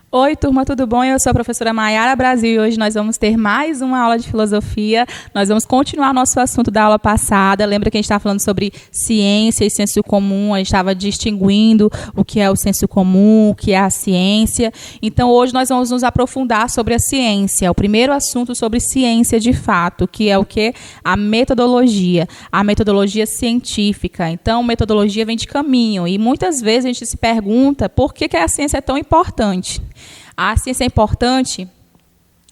Oi, turma, tudo bom? Eu sou a professora Maiara Brasil e hoje nós vamos ter mais uma aula de filosofia. Nós vamos continuar nosso assunto da aula passada. Lembra que a gente estava falando sobre ciência e senso comum, a gente estava distinguindo o que é o senso comum, o que é a ciência. Então, hoje nós vamos nos aprofundar sobre a ciência. O primeiro assunto sobre ciência de fato, que é o quê? A metodologia científica. Então, metodologia vem de caminho e muitas vezes a gente se pergunta por que a ciência é tão importante. A ciência é importante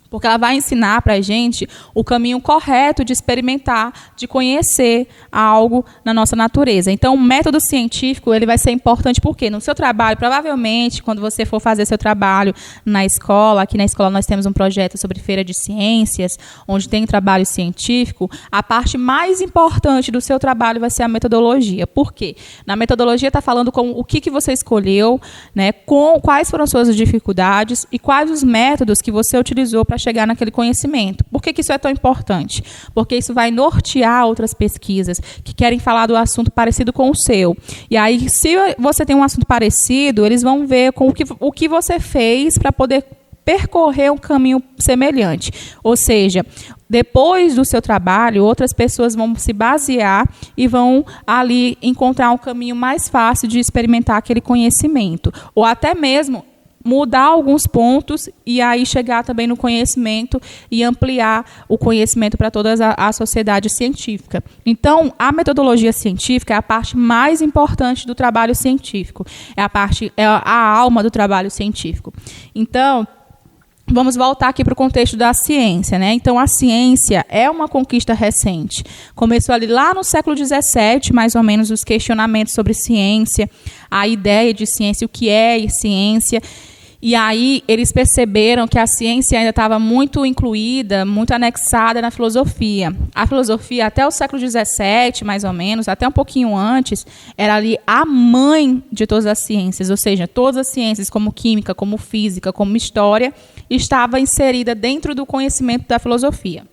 porque ela vai ensinar para a gente o caminho correto de experimentar, de conhecer algo na nossa natureza. Então, o método científico ele vai ser importante porque no seu trabalho, provavelmente, quando você for fazer seu trabalho na escola, aqui na escola nós temos um projeto sobre feira de ciências, onde tem trabalho científico, a parte mais importante do seu trabalho vai ser a metodologia. Por quê? Na metodologia está falando com o que você escolheu, né, quais foram as suas dificuldades e quais os métodos que você utilizou para chegar naquele conhecimento. Por que isso é tão importante? Porque isso vai nortear outras pesquisas que querem falar do assunto parecido com o seu. E aí, se você tem um assunto parecido, eles vão ver com o que você fez para poder percorrer um caminho semelhante. Ou seja, depois do seu trabalho, outras pessoas vão se basear e vão ali encontrar um caminho mais fácil de experimentar aquele conhecimento. Ou até mesmo mudar alguns pontos e aí chegar também no conhecimento e ampliar o conhecimento para toda a sociedade científica. Então, a metodologia científica é a parte mais importante do trabalho científico, é a alma do trabalho científico. Então, vamos voltar aqui para o contexto da ciência, né? Então, a ciência é uma conquista recente. Começou ali lá no século XVII, mais ou menos, os questionamentos sobre ciência, a ideia de ciência, o que é ciência. E aí eles perceberam que a ciência ainda estava muito incluída, muito anexada na filosofia. A filosofia, até o século XVII, mais ou menos, até um pouquinho antes, era ali a mãe de todas as ciências. Ou seja, todas as ciências, como química, como física, como história, estava inserida dentro do conhecimento da filosofia.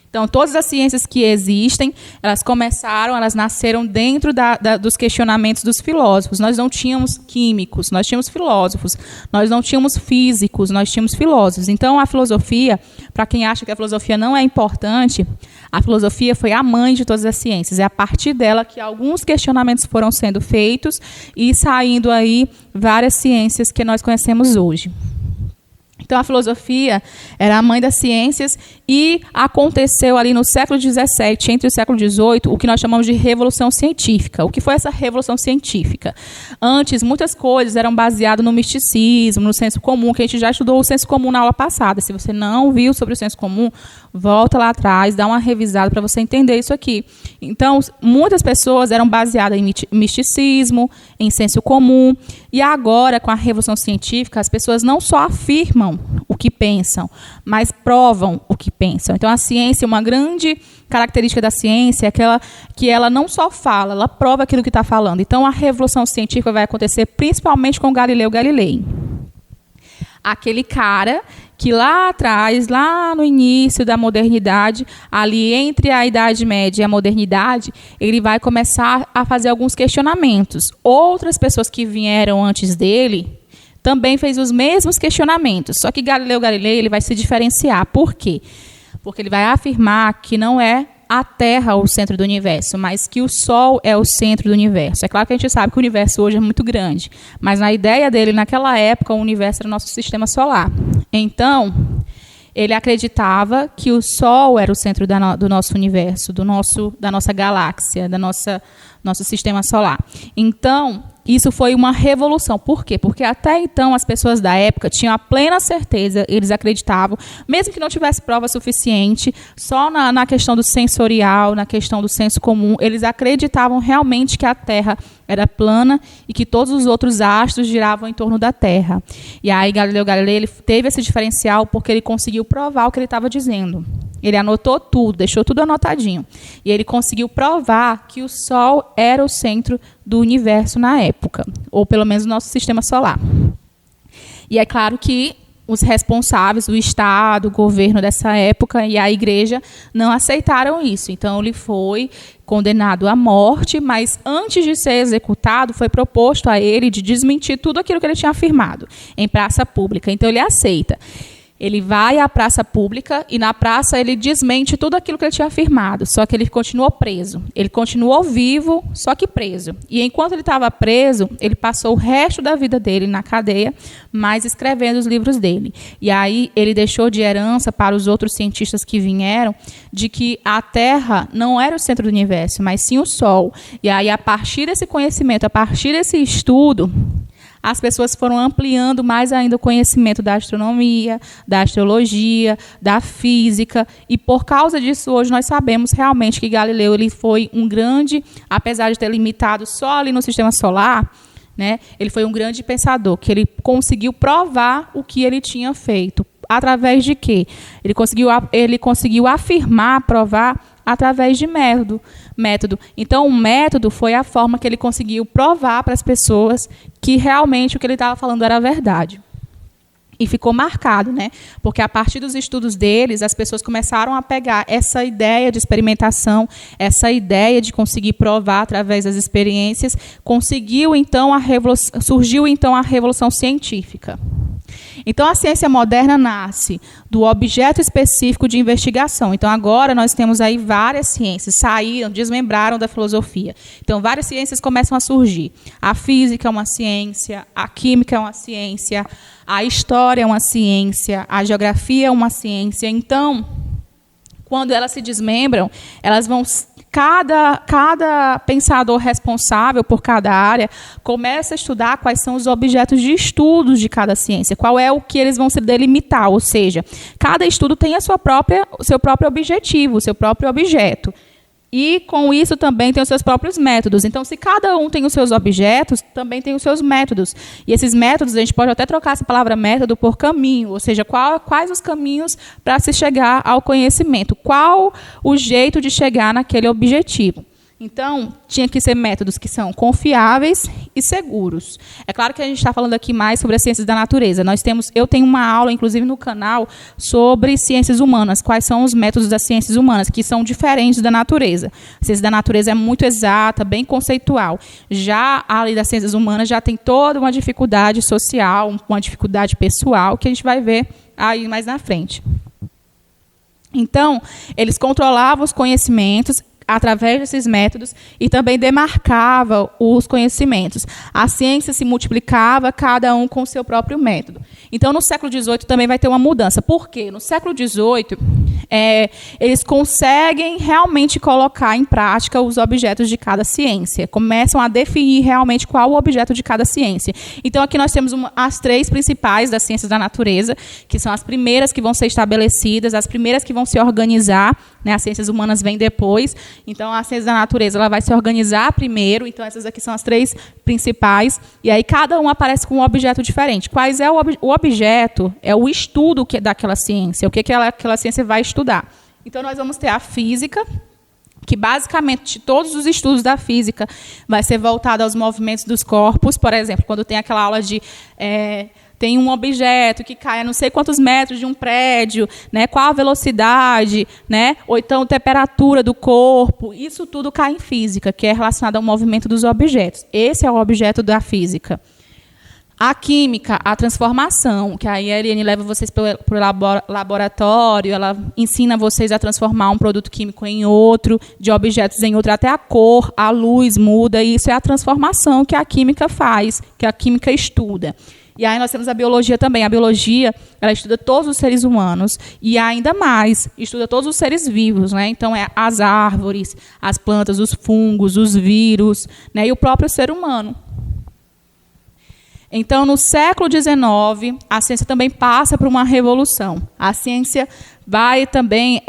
Então, todas as ciências que existem, elas nasceram dentro dos questionamentos dos filósofos. Nós não tínhamos químicos, nós tínhamos filósofos. Nós não tínhamos físicos, nós tínhamos filósofos. Então, a filosofia, para quem acha que a filosofia não é importante, a filosofia foi a mãe de todas as ciências. É a partir dela que alguns questionamentos foram sendo feitos e saindo aí várias ciências que nós conhecemos hoje. Então, a filosofia era a mãe das ciências e aconteceu ali no século XVII, entre o século XVIII, o que nós chamamos de Revolução Científica. O que foi essa Revolução Científica? Antes, muitas coisas eram baseadas no misticismo, no senso comum, que a gente já estudou o senso comum na aula passada. Se você não viu sobre o senso comum, volta lá atrás, dá uma revisada para você entender isso aqui. Então, muitas pessoas eram baseadas em misticismo, em senso comum, e agora, com a Revolução Científica, as pessoas não só afirmam o que pensam, mas provam o que pensam. Então, a ciência, uma grande característica da ciência é que ela não só fala, ela prova aquilo que está falando. Então, a Revolução Científica vai acontecer principalmente com Galileu Galilei. Aquele cara que lá atrás, lá no início da modernidade, ali entre a Idade Média e a modernidade, ele vai começar a fazer alguns questionamentos. Outras pessoas que vieram antes dele também fez os mesmos questionamentos, só que Galileu Galilei ele vai se diferenciar. Por quê? Porque ele vai afirmar que não é a Terra o centro do universo, mas que o Sol é o centro do universo. É claro que a gente sabe que o universo hoje é muito grande, mas na ideia dele, naquela época, o universo era o nosso sistema solar. Então, ele acreditava que o Sol era o centro do nosso universo, da nossa galáxia, nosso sistema solar. Então, isso foi uma revolução. Por quê? Porque até então as pessoas da época tinham a plena certeza, eles acreditavam, mesmo que não tivesse prova suficiente, só na questão do sensorial, na questão do senso comum, eles acreditavam realmente que a Terra era plana e que todos os outros astros giravam em torno da Terra. E aí Galileu Galilei ele teve esse diferencial porque ele conseguiu provar o que ele estava dizendo. Ele anotou tudo, deixou tudo anotadinho. E ele conseguiu provar que o Sol era o centro do universo na época, ou pelo menos do nosso sistema solar. E é claro que os responsáveis, o Estado, o governo dessa época e a igreja não aceitaram isso. Então, ele foi condenado à morte, mas antes de ser executado, foi proposto a ele de desmentir tudo aquilo que ele tinha afirmado em praça pública. Então, ele aceita. Ele vai à praça pública e, na praça, ele desmente tudo aquilo que ele tinha afirmado, só que ele continuou preso. Ele continuou vivo, só que preso. E, enquanto ele estava preso, ele passou o resto da vida dele na cadeia, mas escrevendo os livros dele. E aí, ele deixou de herança para os outros cientistas que vieram, de que a Terra não era o centro do universo, mas sim o Sol. E aí, a partir desse conhecimento, a partir desse estudo, as pessoas foram ampliando mais ainda o conhecimento da astronomia, da astrologia, da física, e por causa disso hoje nós sabemos realmente que Galileu ele foi um grande, apesar de ter limitado só ali no sistema solar, né, ele foi um grande pensador, que ele conseguiu provar o que ele tinha feito. Através de quê? Ele conseguiu afirmar, provar, através de método. Então, o método foi a forma que ele conseguiu provar para as pessoas que realmente o que ele estava falando era verdade. E ficou marcado, né? Porque a partir dos estudos deles, as pessoas começaram a pegar essa ideia de experimentação, essa ideia de conseguir provar através das experiências, surgiu então a revolução científica. Então, a ciência moderna nasce do objeto específico de investigação. Então, agora nós temos aí várias ciências, desmembraram da filosofia. Então, várias ciências começam a surgir. A física é uma ciência, a química é uma ciência, a história é uma ciência, a geografia é uma ciência. Então, quando elas se desmembram, elas vão... Cada pensador responsável por cada área começa a estudar quais são os objetos de estudos de cada ciência, qual é o que eles vão se delimitar, ou seja, cada estudo tem o seu próprio objetivo, o seu próprio objeto. E, com isso, também tem os seus próprios métodos. Então, se cada um tem os seus objetos, também tem os seus métodos. E esses métodos, a gente pode até trocar essa palavra método por caminho, ou seja, quais os caminhos para se chegar ao conhecimento, qual o jeito de chegar naquele objetivo. Então, tinha que ser métodos que são confiáveis e seguros. É claro que a gente está falando aqui mais sobre as ciências da natureza. Eu tenho uma aula, inclusive, no canal, sobre ciências humanas. Quais são os métodos das ciências humanas, que são diferentes da natureza. A ciência da natureza é muito exata, bem conceitual. Já a lei das ciências humanas já tem toda uma dificuldade social, uma dificuldade pessoal, que a gente vai ver aí mais na frente. Então, eles controlavam os conhecimentos através desses métodos e também demarcava os conhecimentos. A ciência se multiplicava, cada um com o seu próprio método. Então, no século XVIII também vai ter uma mudança. Por quê? No século XVIII, eles conseguem realmente colocar em prática os objetos de cada ciência. Começam a definir realmente qual o objeto de cada ciência. Então, aqui nós temos as três principais das ciências da natureza, que são as primeiras que vão ser estabelecidas, as primeiras que vão se organizar, né? As ciências humanas vêm depois. Então, a ciência da natureza ela vai se organizar primeiro. Então, essas aqui são as três principais. E aí, cada um aparece com um objeto diferente. Quais é o objeto? É o estudo daquela ciência. O que aquela ciência vai estudar. Então, nós vamos ter a física, que, basicamente, todos os estudos da física vai ser voltado aos movimentos dos corpos. Por exemplo, quando tem aquela aula de... tem um objeto que cai a não sei quantos metros de um prédio, né? Qual a velocidade, né? Ou então temperatura do corpo. Isso tudo cai em física, que é relacionado ao movimento dos objetos. Esse é o objeto da física. A química, a transformação, que aí a Eliane leva vocês para o laboratório, ela ensina vocês a transformar um produto químico em outro, de objetos em outro, até a cor, a luz muda. E isso é a transformação que a química faz, que a química estuda. E aí nós temos a biologia também. A biologia, ela estuda todos os seres humanos e ainda mais, estuda todos os seres vivos, né? Então, as árvores, as plantas, os fungos, os vírus, né? E o próprio ser humano. Então, no século XIX, a ciência também passa por uma revolução. A ciência vai também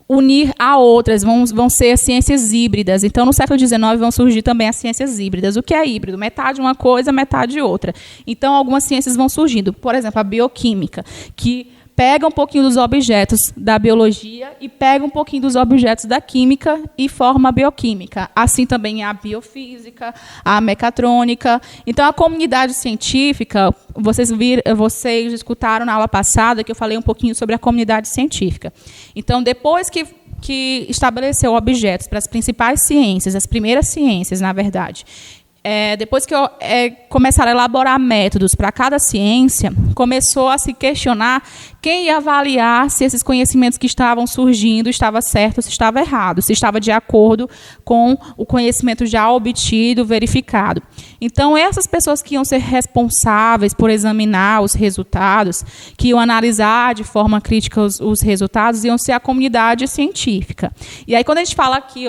unir a outras, vão ser ciências híbridas. Então, no século XIX, vão surgir também as ciências híbridas. O que é híbrido? Metade uma coisa, metade outra. Então, algumas ciências vão surgindo. Por exemplo, a bioquímica, que pega um pouquinho dos objetos da biologia e pega um pouquinho dos objetos da química e forma a bioquímica. Assim também a biofísica, a mecatrônica. Então, a comunidade científica, vocês escutaram na aula passada que eu falei um pouquinho sobre a comunidade científica. Então, depois que estabeleceu objetos para as principais ciências, as primeiras ciências, na verdade, depois que começaram a elaborar métodos para cada ciência, começou a se questionar quem ia avaliar se esses conhecimentos que estavam surgindo estava certo ou se estava errado, se estava de acordo com o conhecimento já obtido, verificado. Então, essas pessoas que iam ser responsáveis por examinar os resultados, que iam analisar de forma crítica os resultados, iam ser a comunidade científica. E aí, quando a gente fala aqui,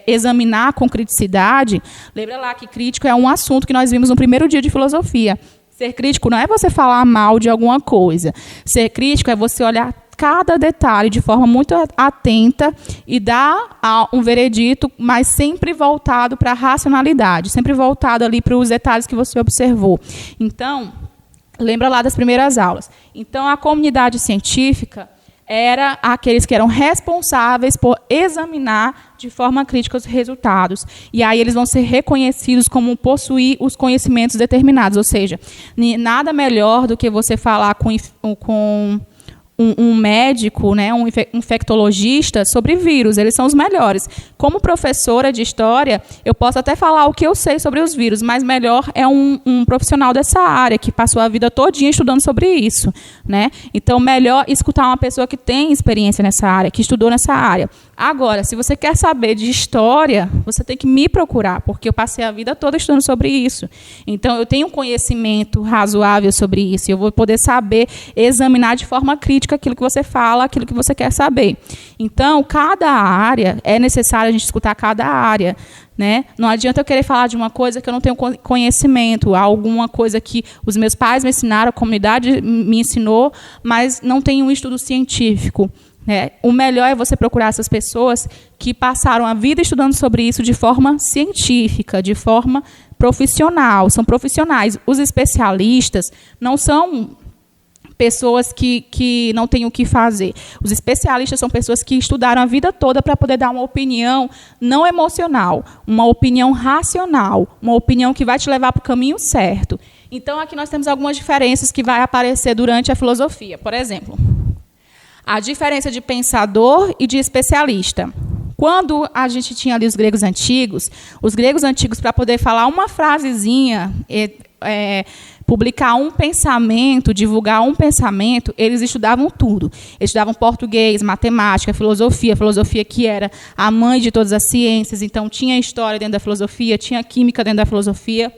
examinar com criticidade, lembra lá que crítico é um assunto que nós vimos no primeiro dia de filosofia. Ser crítico não é você falar mal de alguma coisa. Ser crítico é você olhar cada detalhe de forma muito atenta e dar um veredito, mas sempre voltado para a racionalidade, sempre voltado ali para os detalhes que você observou. Então, lembra lá das primeiras aulas. Então, a comunidade científica era aqueles que eram responsáveis por examinar de forma crítica os resultados. E aí eles vão ser reconhecidos como possuir os conhecimentos determinados. Ou seja, nada melhor do que você falar com um médico, né, um infectologista, sobre vírus. Eles são os melhores. Como professora de história, eu posso até falar o que eu sei sobre os vírus, mas melhor é um profissional dessa área, que passou a vida todinha estudando sobre isso, né? Então, melhor escutar uma pessoa que tem experiência nessa área, que estudou nessa área. Agora, se você quer saber de história, você tem que me procurar, porque eu passei a vida toda estudando sobre isso. Então, eu tenho um conhecimento razoável sobre isso. Eu vou poder saber examinar de forma crítica aquilo que você fala, aquilo que você quer saber. Então, cada área, é necessário a gente escutar cada área, né? Não adianta eu querer falar de uma coisa que eu não tenho conhecimento, alguma coisa que os meus pais me ensinaram, a comunidade me ensinou, mas não tem um estudo científico. O melhor é você procurar essas pessoas que passaram a vida estudando sobre isso de forma científica, de forma profissional. São profissionais. Os especialistas não são pessoas que não têm o que fazer. Os especialistas são pessoas que estudaram a vida toda para poder dar uma opinião não emocional, uma opinião racional, uma opinião que vai te levar para o caminho certo. Então, aqui nós temos algumas diferenças que vai aparecer durante a filosofia. Por exemplo, a diferença de pensador e de especialista. Quando a gente tinha ali os gregos antigos, para poder falar uma frasezinha, publicar um pensamento, divulgar um pensamento, eles estudavam tudo. Eles estudavam português, matemática, filosofia que era a mãe de todas as ciências, então tinha história dentro da filosofia, tinha química dentro da filosofia.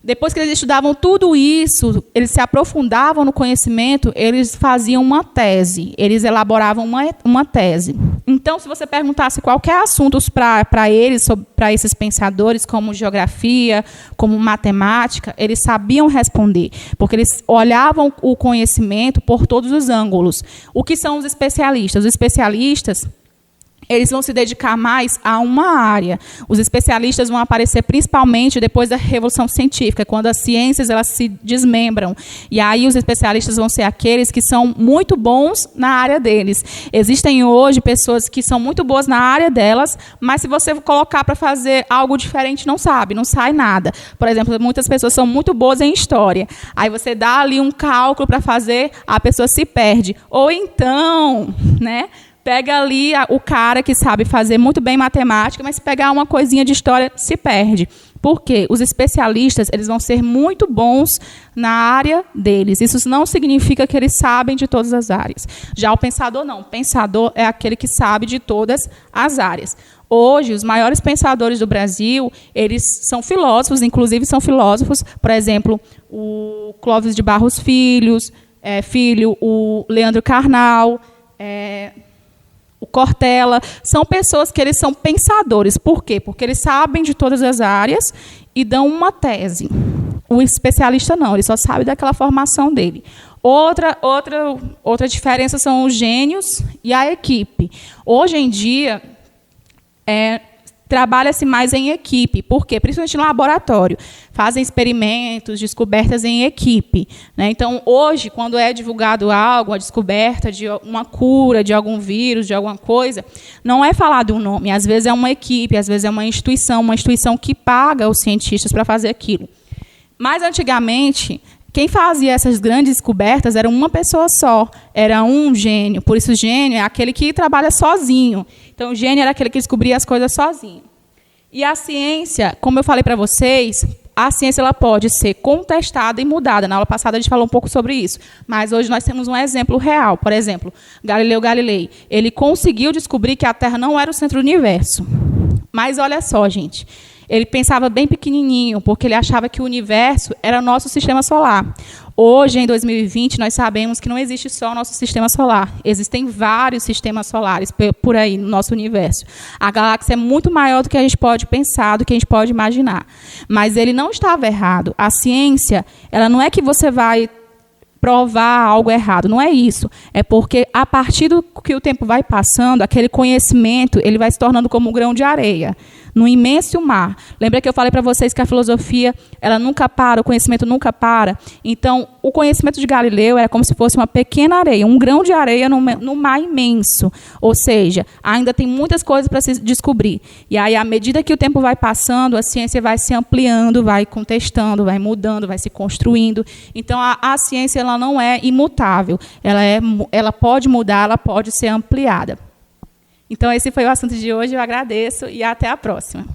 Depois que eles estudavam tudo isso, eles se aprofundavam no conhecimento, eles faziam uma tese, eles elaboravam uma tese. Então, se você perguntasse qualquer assunto para eles, para esses pensadores, como geografia, como matemática, eles sabiam responder, porque eles olhavam o conhecimento por todos os ângulos. O que são os especialistas? Os especialistas, eles vão se dedicar mais a uma área. Os especialistas vão aparecer principalmente depois da Revolução Científica, quando as ciências elas se desmembram. E aí os especialistas vão ser aqueles que são muito bons na área deles. Existem hoje pessoas que são muito boas na área delas, mas se você colocar para fazer algo diferente, não sabe, não sai nada. Por exemplo, muitas pessoas são muito boas em história. Aí você dá ali um cálculo para fazer, a pessoa se perde. Ou então, né? Pega ali o cara que sabe fazer muito bem matemática, mas se pegar uma coisinha de história, se perde. Por quê? Os especialistas eles vão ser muito bons na área deles. Isso não significa que eles sabem de todas as áreas. Já o pensador, não. O pensador é aquele que sabe de todas as áreas. Hoje, os maiores pensadores do Brasil, eles são filósofos, inclusive são filósofos, por exemplo, o Clóvis de Barros Filho, o Leandro Carnal, o Cortella, são pessoas que eles são pensadores. Por quê? Porque eles sabem de todas as áreas e dão uma tese. O especialista não, ele só sabe daquela formação dele. Outra diferença são os gênios e a equipe. Hoje em dia, trabalha-se mais em equipe. Por quê? Principalmente no laboratório. Fazem experimentos, descobertas em equipe, né? Então, hoje, quando é divulgado algo, a descoberta de uma cura, de algum vírus, de alguma coisa, não é falado um nome. Às vezes é uma equipe, às vezes é uma instituição que paga os cientistas para fazer aquilo. Mas, antigamente, quem fazia essas grandes descobertas era uma pessoa só, era um gênio. Por isso, o gênio é aquele que trabalha sozinho. Então, o gênio era aquele que descobria as coisas sozinho. E a ciência, como eu falei para vocês, a ciência ela pode ser contestada e mudada. Na aula passada a gente falou um pouco sobre isso. Mas hoje nós temos um exemplo real. Por exemplo, Galileu Galilei. Ele conseguiu descobrir que a Terra não era o centro do universo. Mas olha só, gente. Ele pensava bem pequenininho, porque ele achava que o universo era o nosso sistema solar. Hoje, em 2020, nós sabemos que não existe só o nosso sistema solar. Existem vários sistemas solares por aí no nosso universo. A galáxia é muito maior do que a gente pode pensar, do que a gente pode imaginar. Mas ele não estava errado. A ciência, ela não é que você vai provar algo errado, não é isso. É porque, a partir do que o tempo vai passando, aquele conhecimento ele vai se tornando como um grão de areia, no imenso mar. Lembra que eu falei para vocês que a filosofia ela nunca para, o conhecimento nunca para? Então, o conhecimento de Galileu era como se fosse uma pequena areia, um grão de areia no mar imenso. Ou seja, ainda tem muitas coisas para se descobrir. E aí, à medida que o tempo vai passando, a ciência vai se ampliando, vai contestando, vai mudando, vai se construindo. Então, a ciência ela não é imutável. Ela pode mudar, ela pode ser ampliada. Então, esse foi o assunto de hoje. Eu agradeço e até a próxima.